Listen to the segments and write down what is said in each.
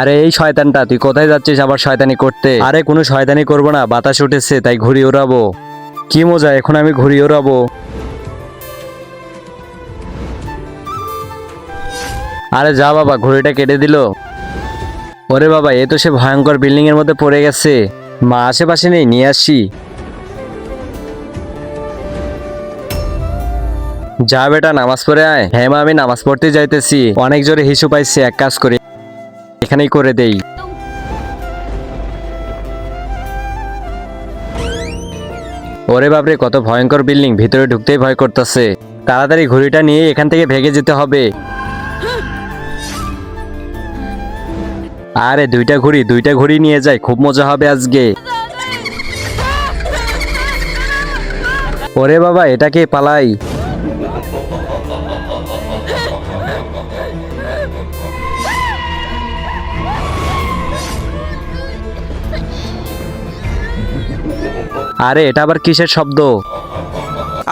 আরে এই শয়তানটা, তুই কোথায় যাচ্ছিস আবার শয়তানি করতে? আরে কোনো শয়তানি করবো না, বাতাস উঠেছে তাই ঘুড়ি ওড়াবো। কি মজা, এখন আমি ঘুড়ি ওড়াবো। আরে যা বাবা, ঘুড়িটা কেটে দিল। ওরে বাবা, এ তো সে ভয়ঙ্কর বিল্ডিং এর মধ্যে পড়ে গেছে। মা আশেপাশে নেই, নিয়ে আসি। যা বেটা, নামাজ পড়ে আয়। হ্যাঁ মা, আমি নামাজ পড়তে যাইতেছি। অনেক জোরে হিসু পাইছে, এক কাজ করি এখানেই করে দেই। ওরে বাপরে, কত ভয়ঙ্কর বিল্ডিং, ভিতরে ঢুকতেই ভয় করতেছে। তাড়াতাড়ি ঘুড়িটা নিয়ে এখান থেকে ভেগে যেতে হবে। আরে দুইটা ঘুড়ি নিয়ে যাই, খুব মজা হবে আজকে। ওরে বাবা, এটাকে পালাই। আরে এটা আবার কিসের শব্দ?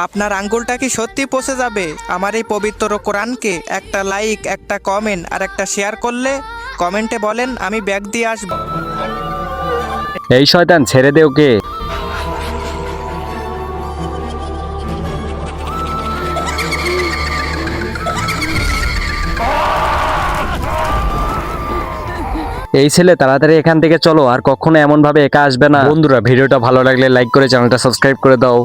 আপনার আঙ্গুলটা কি সত্যি পচে যাবে আমার এই পবিত্র কোরআনকে? একটা লাইক, একটা কমেন্ট আর একটা শেয়ার করলে কমেন্টে বলেন আমি ব্যাগ দিয়ে আসবো। এই শয়তান, ছেড়ে দে ওকে। এই ছেলে, তাড়াতাড়ি এখান থেকে চলো, আর কখনো এমন ভাবে একা আসবে না। বন্ধুরা, ভিডিওটা ভালো লাগলে লাইক করে চ্যানেলটা সাবস্ক্রাইব করে দাও।